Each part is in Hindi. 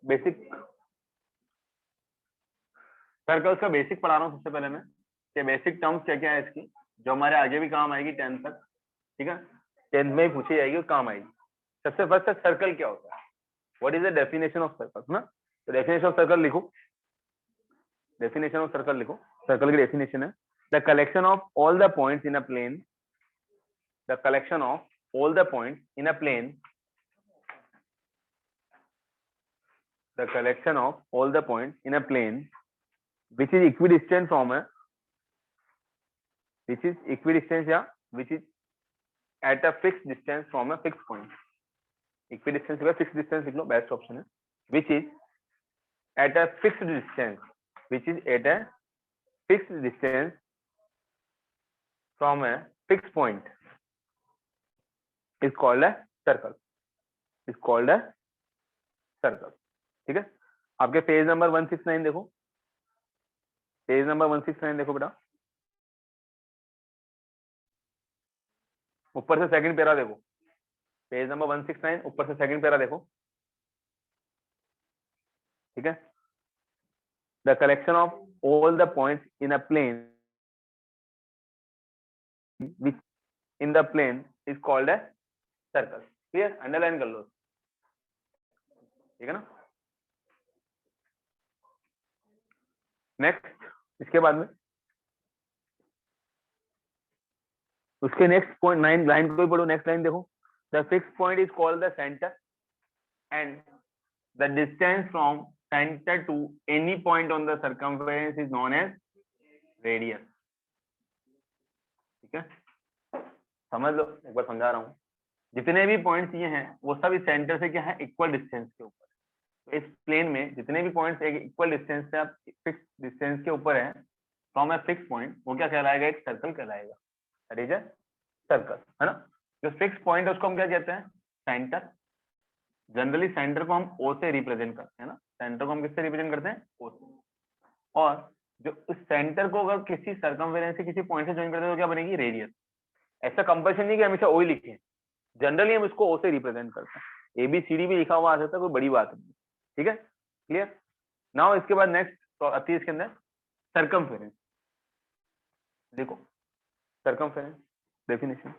बेसिक सर्कल्स का बेसिक पढ़ा रहा हूँ सबसे पहले मैं, कि बेसिक टर्म्स क्या क्या है इसकी, जो हमारे आगे भी काम आएगी 10th तक, ठीक है, 10th में ही पूछी जाएगी और काम आएगी। सबसे फर्स्ट सर्कल क्या होता है, what is the definition of circle ना। तो डेफिनेशन ऑफ सर्कल लिखो, डेफिनेशन ऑफ सर्कल लिखो। सर्कल की डेफिनेशन है the collection of all the points in a plane, the collection of all the points in a plane, the collection of all the points in a plane which is equidistant from a, which is equidistant या which is at a fixed distance from a fixed point. equidistance का fixed distance लिख लो, बेस्ट ऑप्शन है। which is at a fixed distance, which is at a fixed distance from a fixed point is called a circle, is called a circle। ठीक है, आपके पेज नंबर 169 देखो, पेज नंबर 169 देखो बेटा, ऊपर से सेकंड पैरा देखो, पेज नंबर 169 ऊपर से सेकंड पैरा देखो, ठीक है। The collection of all the points in a plane which in the plane is called a circle. Clear, underline कर लो, ठीक है ना। नेक्स्ट, इसके बाद में उसके नेक्स्ट पॉइंट 9 लाइन को भी पढ़ो, नेक्स्ट लाइन देखो, the fix point is called the centre and the distance from centre to any point on the circumference is known as radius. ठीक है, समझ लो, एक बार समझा रहा हूँ, जितने भी पॉइंट्स ये हैं वो सब इस सेंटर से क्या है, इक्वल डिस्टेंस के ऊपर। तो इस प्लेन में जितने भी पॉइंट्स एक इक्वल डिस्टेंस से आप फिक्स डिस्टेंस के ऊपर है फ्रॉम ए फिक्स पॉइंट, वो क्या कहलाएगा, एक सर्कल कहलाएगा, दैट इज अ सर्कल, है ना। जो फिक्स पॉइंट है उसको हम क्या कहते हैं, सेंटर। जनरली सेंटर को हम ओ से रिप्रेजेंट करते हैं ना, सेंटर को हम किससे रिप्रेजेंट करते हैं, ओ से। और जो उस सेंटर को अगर किसी सर्कमफेरेंस से किसी पॉइंट से ज्वाइन करते हैं तो क्या बनेगी, रेडियस। ऐसा कंपल्शन नहीं कि हमेशा ओ ही लिखें, जनरली हम इसको ओ से रिप्रेजेंट करते हैं, ABCD भी लिखा हुआ आ सकता है, कोई बड़ी बात नहीं, ठीक है, क्लियर। नाउ इसके बाद नेक्स्ट तो आती है इसके अंदर सर्कमफेरेंस। देखो circumference definition,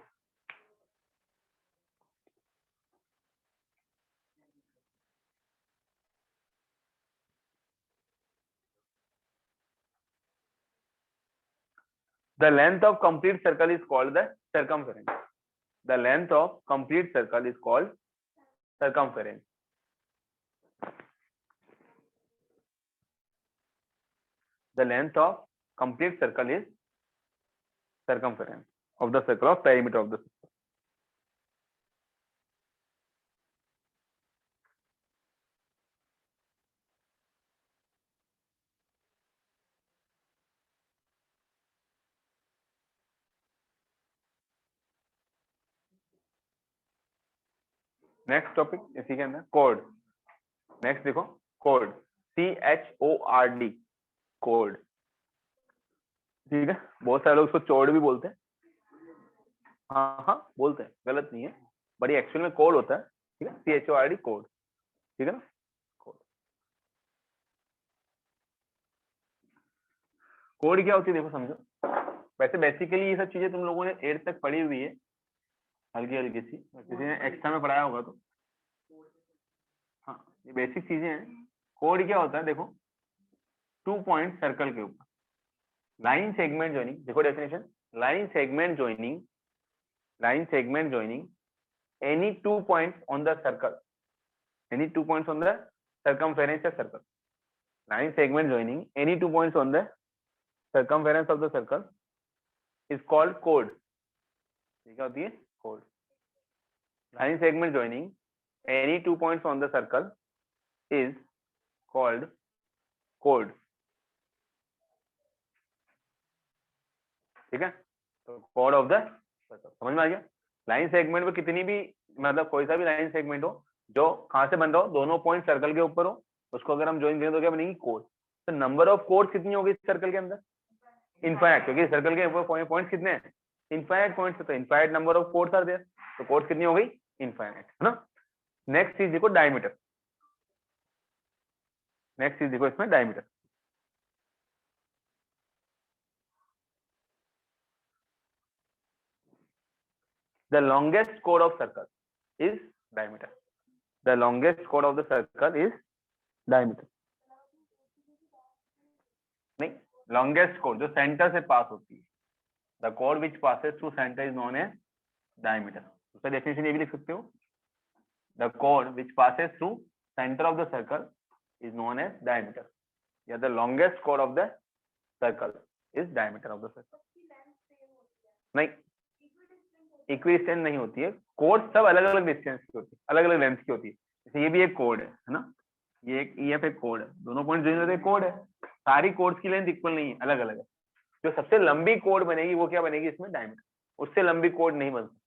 the length of complete circle is called the circumference, the length of complete circle is called circumference, the length of complete circle is circumference of the circle of perimeter of the circle। Next topic इसी के अंदर कोड। नेक्स्ट देखो कोड, CHORD, कोड, ठीक है। बहुत सारे लोग उसको चोड़ भी बोलते हैं, हाँ हाँ बोलते हैं, गलत नहीं है, बड़ी एक्चुअल में कोड होता है, ठीक है, CHORD कोड, ठीक है ना। कोड क्या होती है देखो समझो, वैसे बेसिकली ये सब चीजें तुम लोगों ने 8th तक पढ़ी हुई है, हल्की हल्की सी, किसी ने एक्स्ट्रा में पढ़ाया होगा तो, हाँ ये बेसिक चीजें हैं। कोड क्या होता है देखो, 2 पॉइंट सर्कल के ऊपर लाइन सेगमेंट ज्वाइनिंग, देखो definition, line segment joining, line segment joining any 2 points on the circle, any 2 points on the circumference of circle, line segment joining any 2 points on the circumference of the circle is called chord। क्या होती है, chord। line segment joining any 2 points on the circle is called chord, ठीक है। तो chord of the circle समझ में आ गया। लाइन सेगमेंट में कितनी भी, मतलब कोई सा भी लाइन सेगमेंट हो जो कहां से बन रहा हो, दोनों पॉइंट सर्कल के ऊपर हो, उसको अगर हम ज्वाइन करें तो क्या बनेगी, कोड। तो नंबर ऑफ कोड कितनी होगी सर्कल के अंदर, इनफाइनाइट, क्योंकि सर्कल के ऊपर पॉइंट्स कितने हैं, इनफाइनाइट पॉइंट्स, तो infinite number of chords are there, तो कोड्स कितनी हो गई, इनफाइनाइट, है ना। नेक्स्ट चीज देखो डायमीटर, नेक्स्ट चीज देखो इसमें डायमीटर। द लॉन्गेस्ट कोड of circle is diameter. The longest कोड of the circle is diameter. नहीं, लॉन्गेस्ट कोड जो सेंटर से पास होती है, the code which passes through centre is known as diameter. उसका डेफिनेशन ये भी लिख सकते हो, the code which passes through centre of the circle is known as diameter, या द लॉन्गेस्ट कोड of the circle is diameter of the circle. नहीं, इक्विडिस्टेंस नहीं होती है, कोड सब अलग अलग डिस्टेंस की होती है, अलग अलग लेंथ की होती है। जैसे ये भी एक कोड है ना, ये एक ईएफ एक कोड है, दोनों पॉइंट जो होते हैं कोड है। सारी कोड्स की लेंथ इक्वल नहीं है, अलग अलग है। जो सबसे लंबी कोड बनेगी वो क्या बनेगी इसमें, डायमीटर। उससे लंबी कोड नहीं बन सकती।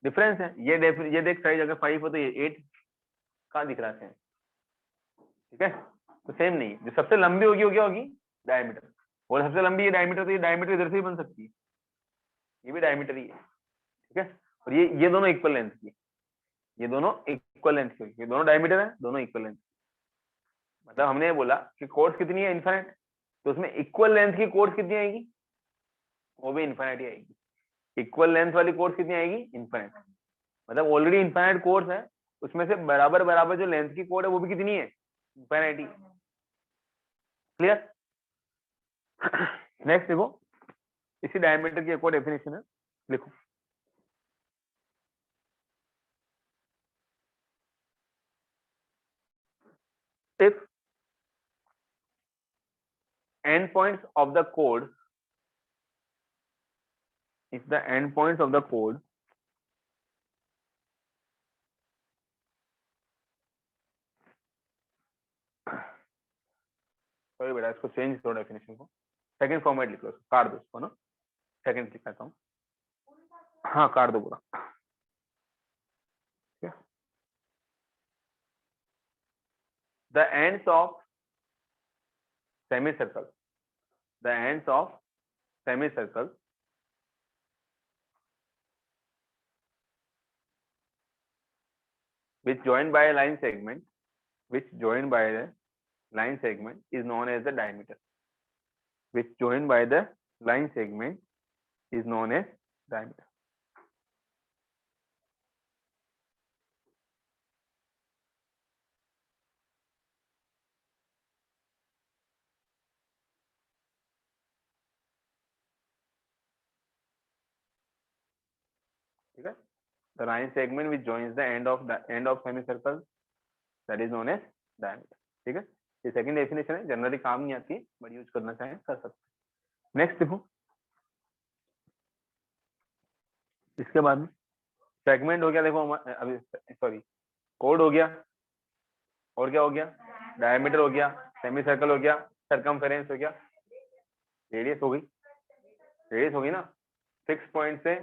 डिफरेंस है। ये देख साइज अगर 5 हो तो ये 8 कहाँ दिख रहा है, ठीक है। तो सेम नहीं है, जो सबसे लंबी होगी वो क्या होगी, डायमीटर। और सबसे लंबी ये डायमीटर, तो ये डायमीटर इधर से ही बन सकती है, ये भी डायमीटर ही है, ठीक है। और ये दोनों इक्वल लेंथ की, ये दोनों इक्वल लेंथ की, ये दोनों डायमीटर है, दोनों इक्वल लेंथ। मतलब हमने ये बोला कि कोड्स कितनी है, इनफाइनाइट, तो उसमें इक्वल लेंथ की कोड्स कितनी आएगी, वो भी इनफाइनाइट ही आएगी। इक्वल लेंथ वाली कोड्स कितनी आएगी, इनफाइनाइट। मतलब ऑलरेडी इनफाइनाइट कोड्स है, उसमें से बराबर बराबर जो लेंथ की कोड है वो भी कितनी है, इनफाइनाइट ही। क्लियर। नेक्स्ट देखो, इसी डायमीटर की एक और डेफिनेशन है, लिखो। If endpoints of the code, if the endpoints of the code sorry बेटा, इसको चेंज करो डेफिनेशन को, सेकंड फॉर्मेट लिख लो, काट दो इसको ना, सेकंड लिख लेता हूँ। हाँ काट दो पूरा। The ends of semicircle, the ends of semicircle which joined by a line segment, which joined by the line segment is known as the diameter. Which joined by the line segment is known as diameter. ठीक है, the line segment which joins the end of semicircle, that is known as diameter. ठीक है, ये सेकंड डेफिनेशन है, जनरली काम नहीं आती, बट यूज करना चाहें कर सकते हैं। नेक्स्ट देखो, इसके बाद में सेगमेंट हो गया, देखो अभी सॉरी कोड हो गया, और क्या हो गया, डायमीटर हो गया, सेमी सर्कल हो गया, सरकमफेरेंस हो गया, रेडियस हो गई। रेडियस होगी ना, फिक्स पॉइंट से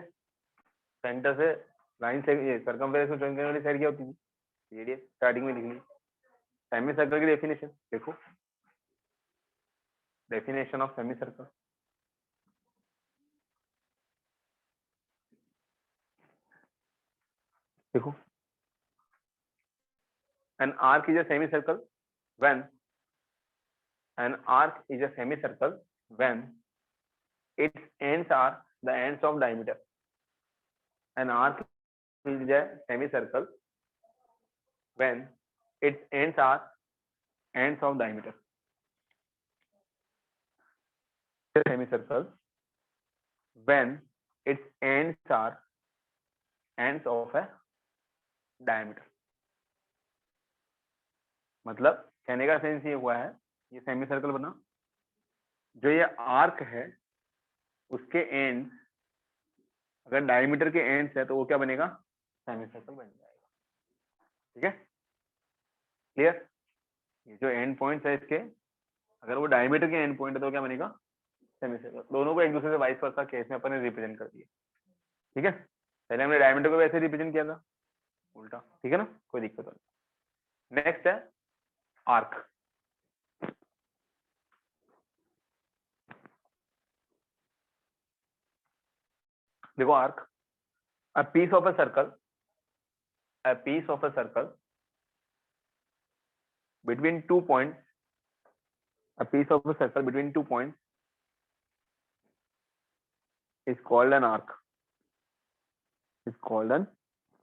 सेंटर से लाइन से ये सरकमफेरेंस को ज्वाइन करने वाली साइड क्या होती थी, रेडियस। स्टार्टिंग में लिख ली। सेमी सर्कल की डेफिनेशन देखो, डेफिनेशन ऑफ सेमी सर्कल, देखो, an arc is a semicircle when an arc is a semicircle when its ends are the ends of diameter. An arc is a semicircle when its ends are ends of diameter. Semicircle when its ends are ends of a diameter. मतलब कहने का सेंस ये हुआ है, ये सेमी सर्कल बना, जो ये आर्क है उसके एंड अगर डायमीटर के एंड्स है तो वो क्या बनेगा, सेमी सर्कल बन जाएगा। ठीक है, क्लियर। ये जो एंड पॉइंट्स है इसके, अगर वो डायमीटर के एंड पॉइंट है तो क्या बनेगा, सेमी सर्कल। दोनों को एक दूसरे से वाइस वर्सा केस में अपन ने रिप्रेजेंट कर दिया। ठीक है, पहले हमने डायमीटर को वैसे रिप्रेजेंट किया था, उल्टा। ठीक है ना, कोई दिक्कत नहीं। नेक्स्ट है आर्क। देखो arc, a piece of a circle, a piece of a circle between 2 points, a piece of a circle between 2 points is called an arc. Is called an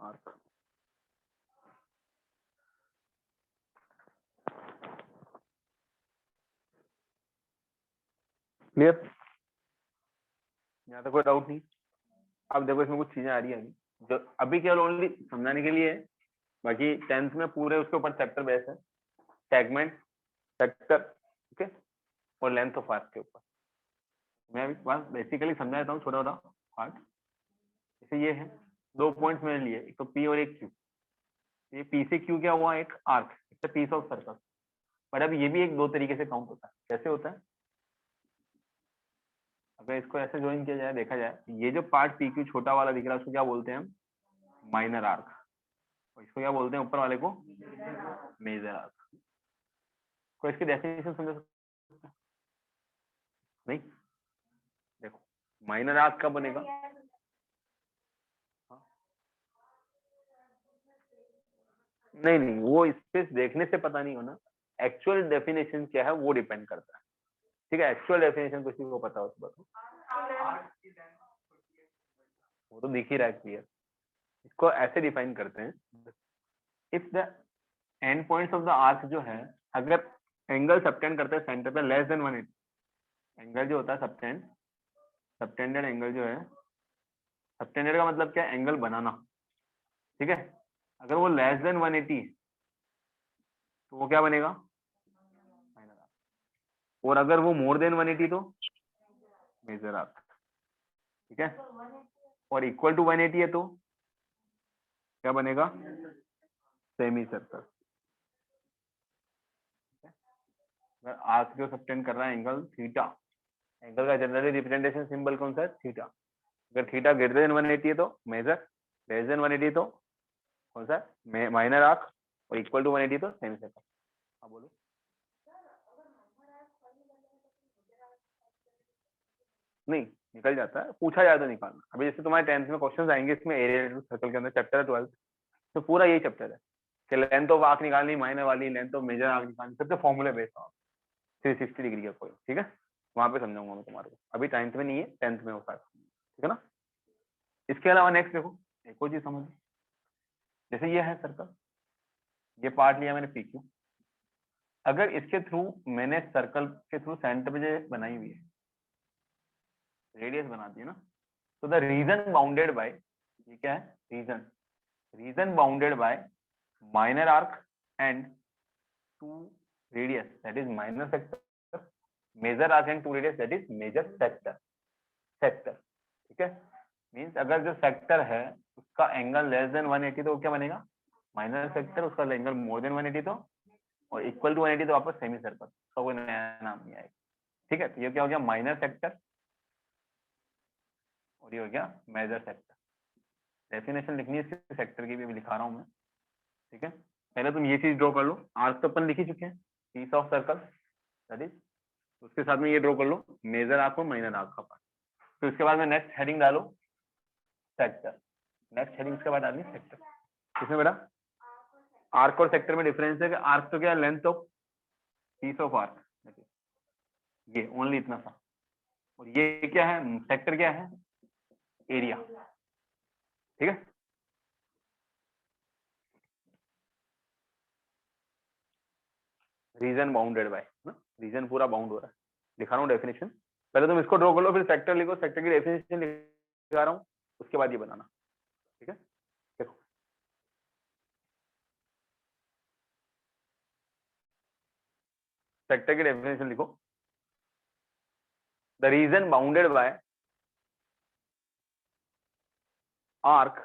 arc. Clear? यहाँ तक कोई डाउट नहीं? अब देखो इसमें कुछ चीजें आ रही है अभी, जो अभी केवल ओनली समझाने के लिए है, बाकी 10th में पूरे उसके ऊपर चैप्टर बेस है, सेगमेंट, सेक्टर, ओके, और लेंथ ऑफ आर्क के ऊपर मैं अभी बस बेसिकली समझा देता हूँ, छोटा छोटा पार्ट। जैसे ये है 2 पॉइंट्स मैंने लिए, एक तो पी और एक क्यू। ये पी से क्यू क्या हुआ, एक arc, it's a piece of circle. But अब ये भी एक 2 तरीके से काउंट होता है। कैसे होता है? अगर इसको ऐसे ज्वाइन किया जाए, देखा जाए, ये जो पार्ट पी क्यू छोटा वाला दिख रहा है उसको क्या बोलते हैं हम? Minor arc. और इसको क्या बोलते हैं ऊपर वाले को? Major arc. कोई इसकी डेफिनेशन समझ सकते हैं? नहीं? देखो माइनर आर्क कब बनेगा? नहीं नहीं, वो स्पेस देखने से पता नहीं होना, एक्चुअल डेफिनेशन क्या है वो डिपेंड करता है। ठीक है, एक्चुअल डेफिनेशन किसी को पता हो तो बताओ। वो तो दिख ही रहा है क्लियर। इसको ऐसे डिफाइन करते हैं, if the end points of the arc जो है, अगर एंगल सबटेंड करते हैं सेंटर पे लेस देन 180, एंगल जो होता है सबटेंडेड एंगल जो है, सबटेंडेड का मतलब क्या है? एंगल बनाना। ठीक है, अगर वो लेस देन 180 तो वो क्या बनेगा? Minor arc. और अगर वो मोर देन 180 तो मेजर आर्क। ठीक है, और इक्वल टू 180 है तो क्या बनेगा? Semi circle. अगर आर्क जो सबटेंड कर रहा है एंगल थीटा, एंगल का जनरली रिप्रेजेंटेशन सिंबल कौन सा है? थीटा। अगर थीटा ग्रेटर देन 180 है तो मेजर, लेस देन 180 तो कौन सा? माइनर आर्क, और इक्वल टू 180 तो सेमी सर्कल। हाँ बोलो। नहीं, निकल जाता है, पूछा जाए तो निकालना। अभी जैसे तुम्हारे 10th में क्वेश्चंस आएंगे इसमें एरिया सर्कल के अंदर, चैप्टर 12, तो पूरा यही चैप्टर है कि लेंथ ऑफ आर्क निकालनी, माइनर वाली लेंथ ऑफ मेजर आर्क निकालनी, सबसे फॉर्मूले बेस्ड हो 360 डिग्री का कोई। ठीक है, वहां पे समझाऊंगा मैं तुम्हारे को, अभी 9th में नहीं है, 10th में होता है। ठीक है ना? इसके अलावा नेक्स्ट देखो, एक और चीज समझ, जैसे ये है सर्कल, ये पार्ट लिया मैंने पी क्यू, अगर इसके थ्रू मैंने सर्कल के थ्रू सेंटर पे जो बनाई हुई है, रेडियस बना दी है ना, तो द रीजन बाउंडेड बाय, ये क्या है? Region bounded by minor arc and two radius that is minor sector, major arc and two radius that is major sector. ठीक है, मींस अगर जो सेक्टर है उसका एंगल लेस देन 180 तो क्या बनेगा? Minor sector. उसका एंगल मोर देन 180 तो, और इक्वल टू 180 तो वापस सेमी सर्कल। उसका कोई नया नाम नहीं आएगा। ठीक है, तो ये क्या हो गया? माइनर सेक्टर, और ये हो गया मेजर सेक्टर। डेफिनेशन लिखनी है इसके सेक्टर की भी अभी लिखा रहा हूँ मैं। ठीक है, पहले तुम ये चीज ड्रॉ कर लो, आर्क तो अपन लिख ही चुके हैं, piece of circle that is, उसके साथ में ये ड्रॉ कर लो मेजर आर्क और माइनर आर्क का पार्ट। तो इसके बाद में नेक्स्ट हेडिंग डालो सेक्टर। नेक्स्ट हेडिंग इसके बाद डालनी सेक्टर। किसमें बेटा? आर्क और सेक्टर में डिफरेंस है कि आर्क तो क्या है? Length of peace of arc, ये ओनली इतना सा, और ये क्या है? सेक्टर क्या है? एरिया। ठीक है, रीजन बाउंडेड बाय, रीजन पूरा बाउंड हो रहा है, लिखा रहा हूँ डेफिनेशन। पहले तुम इसको ड्रॉ कर लो, फिर सेक्टर लिखो, सेक्टर की डेफिनेशन लिखा रहा हूँ, उसके बाद ये बनाना। ठीक है, देखो सेक्टर की डेफिनेशन लिखो, the region bounded by arc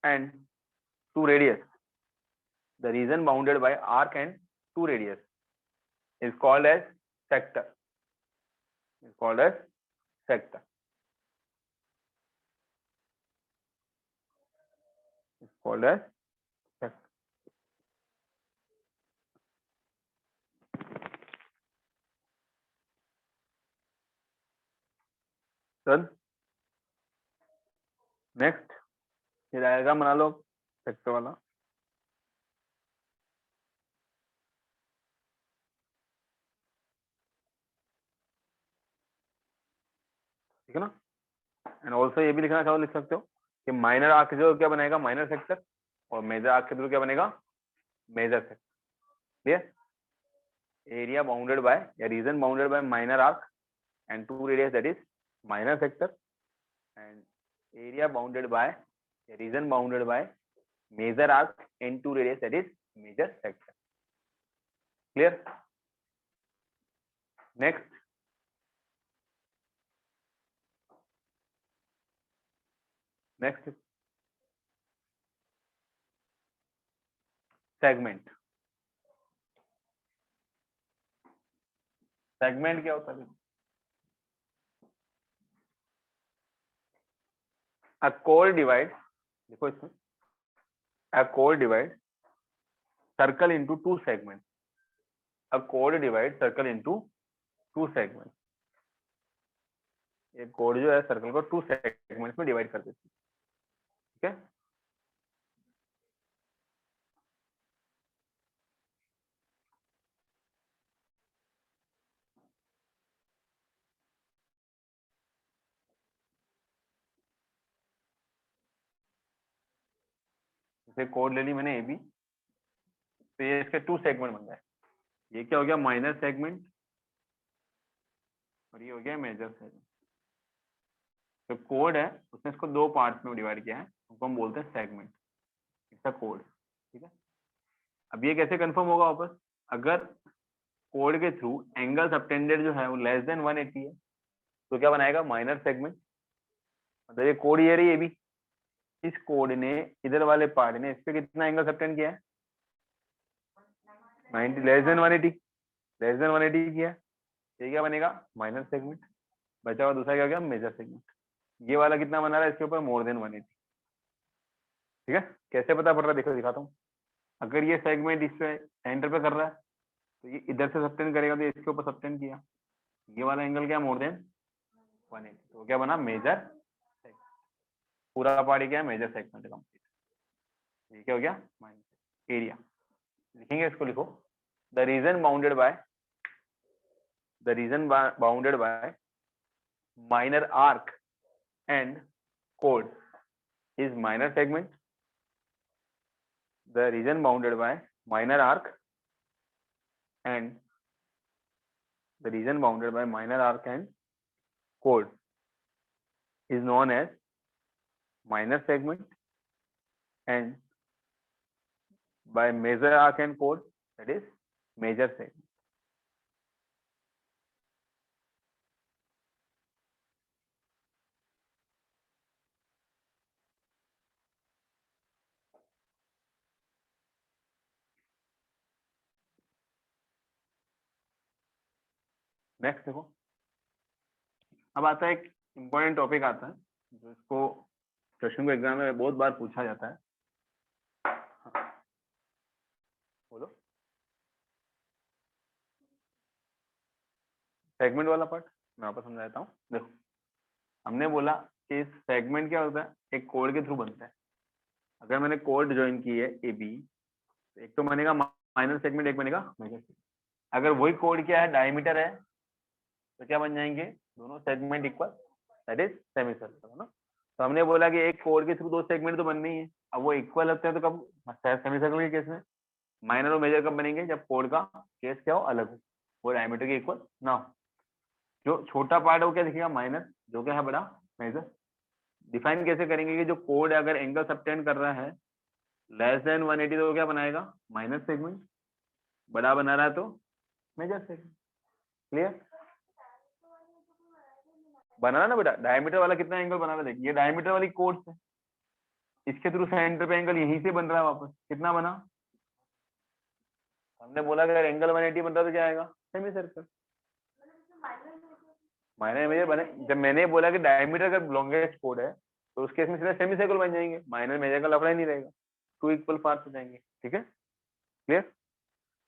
and two radius, the region bounded by arc and two radius is called as sector, is called as sector, is called as sector. चल नेक्स्ट, ये डायग्राम बना लो सेक्टर वाला। ठीक है ना। एंड ऑल्सो ये भी लिखना चाहो लिख सकते हो कि माइनर आर्क जो क्या बनेगा, माइनर सेक्टर, और मेजर आर्क के थ्रू क्या बनेगा, major sector. Clear. Area bounded by या region bounded by minor arc and two radius, that is minor sector, and area bounded by a region bounded by major arc and two radius, that is major sector. Clear. Next, segment. Segment क्या होता है? A chord divide, देखो इसमें, a chord divide circle into two segments. A chord divide circle into two segments. एक chord जो है सर्कल को टू सेगमेंट्स में डिवाइड कर देती है। ठीक है। जैसे कोड ले ली मैंने ए बी, तो ये इसके टू सेगमेंट बन गए। ये क्या हो गया, माइनर सेगमेंट, और ये हो गया मेजर सेगमेंट। जो कोड है उसने इसको दो पार्ट्स में डिवाइड किया है, उनको हम बोलते हैं सेगमेंट। इसका कोड, ठीक है। अब ये कैसे कंफर्म होगा वापस, अगर कोड के थ्रू एंगल सबटेंडेड जो है वो लेस देन 180 है, तो क्या बनाएगा, माइनर सेगमेंट। मतलब ये कोड ये रही, ये भी, इस कोड ने इधर वाले पार्ट ने इस पे कितना एंगल सबटेंड किया है, 90, लेस देन 180, लेस देन 180 किया। ये क्या बनेगा, माइनर सेगमेंट। बचा हुआ दूसरा क्या हो गया, मेजर सेगमेंट। ये वाला कितना बना रहा है इसके ऊपर, मोर देन 180। ठीक है। कैसे पता पड़ रहा है, देखो दिखाता हूँ। अगर ये सेगमेंट इस पे सेंटर पे कर रहा है, तो ये इधर से सबटेंड करेगा, तो इसके ऊपर सबटेंड किया, ये वाला एंगल क्या, मोर देन 180, तो क्या बना, मेजर सेगमेंट। पूरा पार्ट क्या है, मेजर सेगमेंट कंप्लीट। ये क्या हो गया, माइनर एरिया। लिखेंगे इसको, लिखो, the region bounded bye minor arc and chord is minor segment. The region bounded by minor arc and chord is known as minor segment, and by major arc and chord, that is major segment. Next देखो, अब आता है एक इंपॉर्टेंट टॉपिक आता है, जो इसको क्वेश्चन को एग्जाम में बहुत बार पूछा जाता है। बोलो, सेगमेंट वाला पार्ट मैं आपको समझा देता हूँ। देखो, हमने बोला कि सेगमेंट क्या होता है, एक कोड के थ्रू बनता है। अगर मैंने कोड ज्वाइन की है ए बी, तो एक तो बनेगा माइनर सेगमेंट, एक बनेगा मेजर सेगमेंट। अगर वही कोड क्या है, डायमीटर है, तो क्या बन जाएंगे, दोनों segment equal, that is semi circle, है ना। तो हमने बोला कि एक कोड के थ्रू दो सेगमेंट तो बननी है। अब वो इक्वल लगते हैं तो कब, सेमी सर्कल के केस में। माइनर और मेजर कब बनेंगे, जब कोड का केस क्या हो, अलग हो, वो डायमीटर के इक्वल ना हो। जो छोटा पार्ट है वो क्या दिखेगा, माइनर, जो क्या है बड़ा, मेजर। डिफाइन कैसे करेंगे कि जो कोड अगर एंगल सबटेंड कर रहा है लेस देन 180, तो क्या बनाएगा, माइनर सेगमेंट। बड़ा बना रहा है तो मेजर सेगमेंट। क्लियर। बनाना ना बेटा, डायमीटर वाला कितना एंगल बना रहा है, देखिए ये डायमीटर वाली कोड से इसके थ्रू सेंटर पे एंगल यहीं से बन रहा है वापस, कितना बना, हमने बोला अगर एंगल 180 बन रहा तो क्या आएगा, सेमी सर्कल। माइनर मेजर बने, जब मैंने बोला कि डायमीटर अगर लॉन्गेस्ट कोड है, तो उस केस में सीधा सेमी सर्कल बन जाएंगे, माइनर मेजर का लफड़ा ही नहीं रहेगा, टू इक्वल पार्ट्स हो जाएंगे। ठीक है, क्लियर।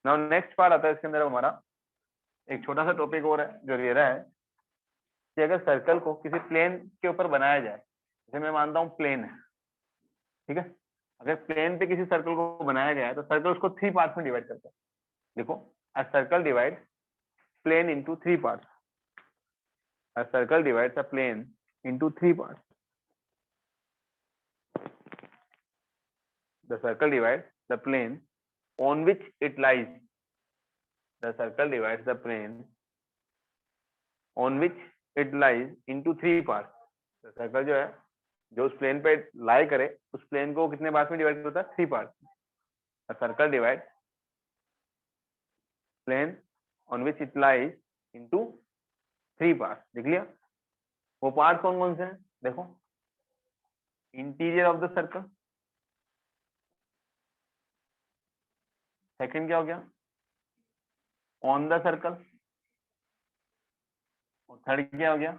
नाउ नेक्स्ट पार्ट आता है इसके अंदर हमारा एक छोटा सा टॉपिक और है, जो ये रहा है कि अगर सर्कल को किसी प्लेन के ऊपर बनाया जाए, जैसे मैं मानता हूँ प्लेन है, ठीक है। अगर प्लेन पे किसी सर्कल को बनाया गया है, तो सर्कल उसको थ्री पार्ट्स में डिवाइड करता है। देखो, a circle divide plane into three parts. A circle divides a plane into three parts. The circle divides the plane on which it lies. The circle divides the plane on which it lies into three parts. The circle जो है जो उस प्लेन पे लाई करे उस प्लेन को कितने पार्ट में डिवाइड होता है? Three part. A circle divides plane on which it lies into three part. देख लिया? वो पार्ट कौन कौन से हैं? देखो, interior of the circle, second क्या हो गया? ऑन द सर्कल, और थर्ड क्या हो गया?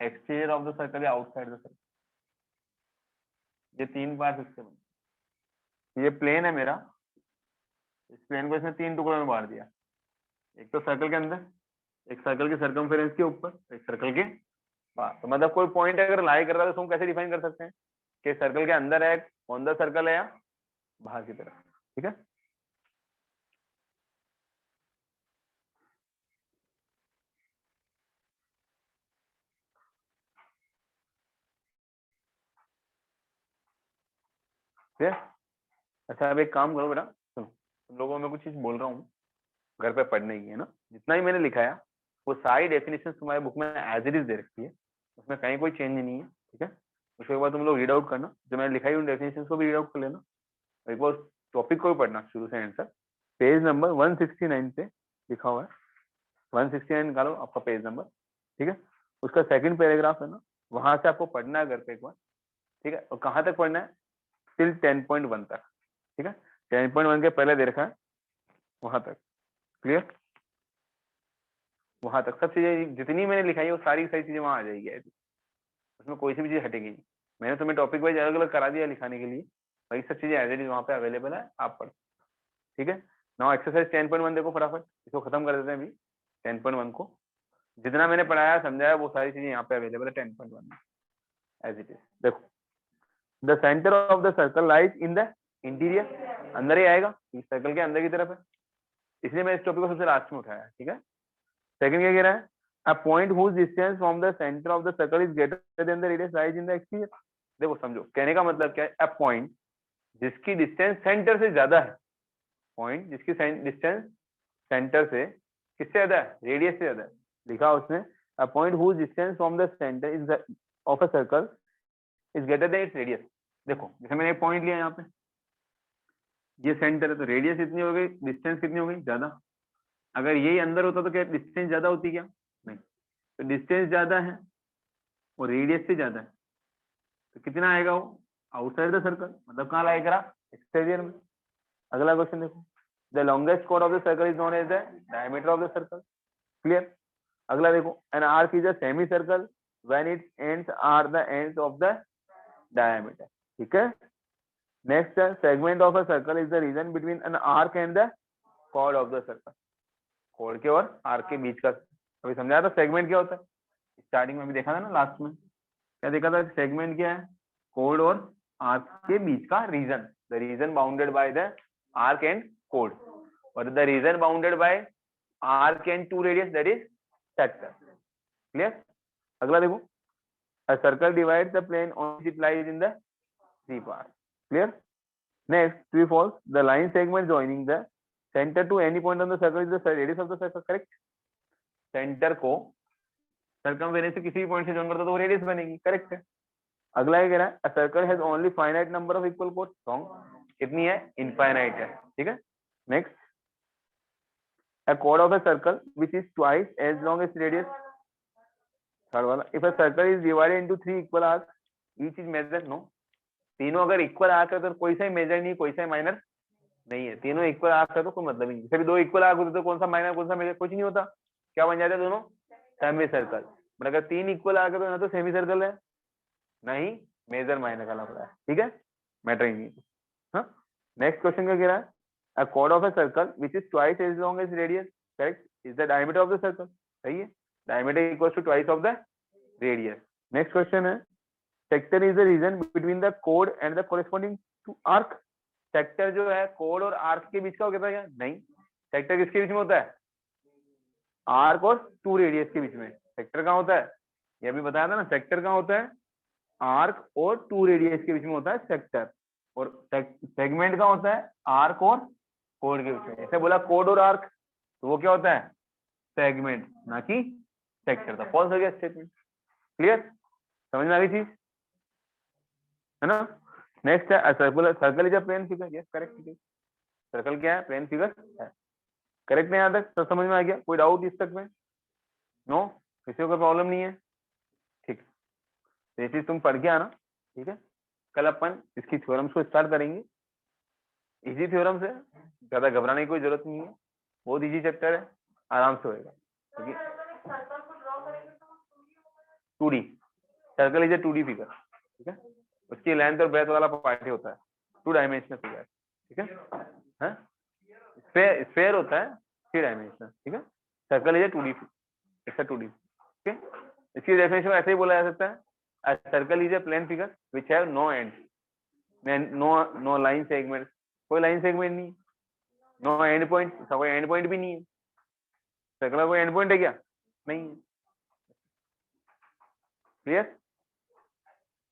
एक्सटीरियर ऑफ द सर्कल या आउटसाइड द सर्कल. ये तीन पार्ट इसके बने. ये प्लेन है मेरा, इस प्लेन को इसने तीन टुकड़ों में बांट दिया. एक तो सर्कल के अंदर, एक सर्कल के सर्कमफेरेंस के ऊपर, एक सर्कल के बाहर. तो मतलब कोई पॉइंट अगर लाई कर रहा है तो हम कैसे डिफाइन कर सकते हैं कि सर्कल के अंदर है, ऑन द सर्कल है, या बाहर की तरफ. ठीक है. अच्छा, अब एक काम करो बेटा, सुनो, तुम लोगों में कुछ चीज बोल रहा हूँ, घर पे पढ़ने की है ना. जितना ही मैंने लिखाया वो सारी डेफिनेशन तुम्हारे बुक में एज इट इज दे रखी है, उसमें कहीं कोई चेंज नहीं है. ठीक है. उसके बाद तुम लोग रीड आउट करना, जो मैंने लिखाई उन डेफिनेशन को भी रीड आउट कर लेना. एक बार टॉपिक को भी पढ़ना शुरू से एंड तक. पेज नंबर 169 पे लिखा हुआ है, 169 निकालो आपका पेज नंबर. ठीक है. उसका सेकंड पैराग्राफ है ना, वहां से आपको पढ़ना है घर पे एक बार. ठीक है. और कहाँ तक पढ़ना है? टिल 10.1 तक. ठीक है. 10.1 के पहले दे रखा है वहां तक. क्लियर? वहां तक सब चीजें जितनी मैंने लिखाई है वो सारी चीजें वहां आ जाएगी. उसमें कोई सी भी चीज हटेगी नहीं. मैंने तुम्हें टॉपिक वाइज अलग अलग करा दिया लिखाने के लिए, वही सब चीजें एज इट इज वहां पे अवेलेबल है, आप पढ़. ठीक है. नाउ एक्सरसाइज 10.1 देखो फटाफट, इसको खत्म कर देते हैं अभी. 10.1 को जितना मैंने पढ़ाया समझाया वो सारी चीजें यहाँ पे अवेलेबल है 10.1 में एज इट इज. देखो, the centre of the circle lies in the interior. अंदर ही आएगा, इस सर्कल के अंदर की तरफ है, इसलिए मैं इस टॉपिक को सबसे लास्ट में उठाया. ठीक है. सेकंड क्या कह रहा है? A point whose distance from the center of the circle is greater than the radius lies in the exterior. देखो समझो, कहने का मतलब क्या है? A point जिसकी डिस्टेंस सेंटर से ज्यादा है, पॉइंट जिसकी डिस्टेंस सेंटर से किससे ज्यादा है? रेडियस से ज्यादा है. लिखा उसने A point whose distance from the center is of a circle is greater than its radius. देखो जैसे मैंने एक पॉइंट लिया यहाँ पे, ये सेंटर है तो रेडियस इतनी हो गई, डिस्टेंस कितनी हो गई? ज्यादा. अगर यही अंदर होता तो क्या डिस्टेंस ज्यादा होती क्या? नहीं. तो डिस्टेंस ज्यादा है और रेडियस से ज्यादा है, तो कितना आएगा वो? आउटसाइड द सर्कल, मतलब कहाँ लाएगा? एक्सटीरियर में. अगला क्वेश्चन देखो, द लॉन्गेस्ट कोड of the circle is known as the diameter of the circle. Clear? अगला देखो, an arc is a semi circle when it's ends are the ends of the diameter. ठीक है. Next, segment of a circle is the region between an arc and the chord of the circle. Chord के और आर्क के बीच का, अभी समझाया था सेगमेंट क्या होता है, स्टार्टिंग में भी देखा था ना, लास्ट में क्या देखा था? सेगमेंट क्या है? कॉर्ड और आर्क के बीच का region, the region bounded by the arc and chord, और the region bounded by arc and two radius, that is sector. Clear? अगला देखो, a circle divides the plane on which it lies in the three parts. Clear? Next, true false, the line segment joining the center to any point on the circle is the radius of the circle. Correct? Centre को सर्कमफेरेंस से किसी भी पॉइंट से जॉइन करता तो वो रेडियस बनेगी. करेक्ट है. अगला ये कह रहा है, a circle has only finite number of equal chords. Wrong. कितनी है? इनफाइनाइट है. ठीक है. Next, a chord of a circle which is twice as long as radius. Third वाला, if a circle is divided into three equal arcs, each is measured. No. तीनों अगर इक्वल आर्क है तो कोई सा मेजर नहीं, कोई सा माइनर नहीं है. तीनों इक्वल आर्क है तो कोई मतलब ही नहीं. जैसे दो इक्वल आर्क होते तो कौन सा माइनर कौन सा मेजर, कुछ नहीं होता. क्या बन जाते हैं दोनों? Semi circle. बट अगर तीन इक्वल आर्क है तो ना तो सेमी सर्कल है, नहीं मेजर माइनर का लग रहा है. ठीक है. मैटर ही नहीं. हाँ. नेक्स्ट क्वेश्चन क्या कह रहा है? अ chord of a circle which is twice as long as radius, correct, is the diameter of the circle. सही है. diameter equals to twice of the radius. next question है, sector is the region between the chord and the corresponding to arc. Sector जो है कोड और आर्क के बीच का होता है क्या? नहीं. सेक्टर किसके बीच में होता है? आर्क और टू रेडियस के बीच में. सेक्टर कहाँ होता है? ये भी बताया था ना, सेक्टर कहाँ होता है, आर्क और टू रेडियस के बीच में होता है सेक्टर, और सेगमेंट कहाँ होता है, आर्क और कोड के बीच में। ऐसे बोला कोड और आर्क, तो वो क्या होता है, सेगमेंट, ना कि सेक्टर। था फॉल्स हो गया स्टेटमेंट। क्लियर, समझ में आ गई चीज, है ना। नेक्स्ट है circular, circle is a plane figure. Yes correct, circle क्या है, प्लेन फिगर है। करेक्ट है, यहाँ तक सब समझ में आ गया, कोई डाउट इस तक में, नो, किसी को प्रॉब्लम नहीं है, ठीक। तो ये चीज तुम पढ़ के आना, ठीक है। कल अपन इसकी थ्योरम्स को स्टार्ट करेंगे, इजी थ्योरम्स है, ज्यादा घबराने की कोई जरूरत नहीं है, बहुत इजी चैप्टर है, आराम से होएगा। ठीक है, 2D, circle is a 2D figure, ठीक है। उसकी लेंथ और ब्रेथ वाला पार्ट ही होता है, 2 डायमेंशनल फिगर, ठीक है। स्फेयर होता है 3 डायमेंशनल, ठीक है। Circle is a 2D, it's a 2D, ठीक है। इसकी डेफिनेशन ऐसे ही बोला जा सकता है, a circle is a plane figure which have no ends, no line segment, कोई लाइन सेगमेंट नहीं, नो एंड पॉइंट, इसका कोई एंड पॉइंट भी नहीं है। सर्कल का कोई एंड पॉइंट है क्या, नहीं है। क्लियर।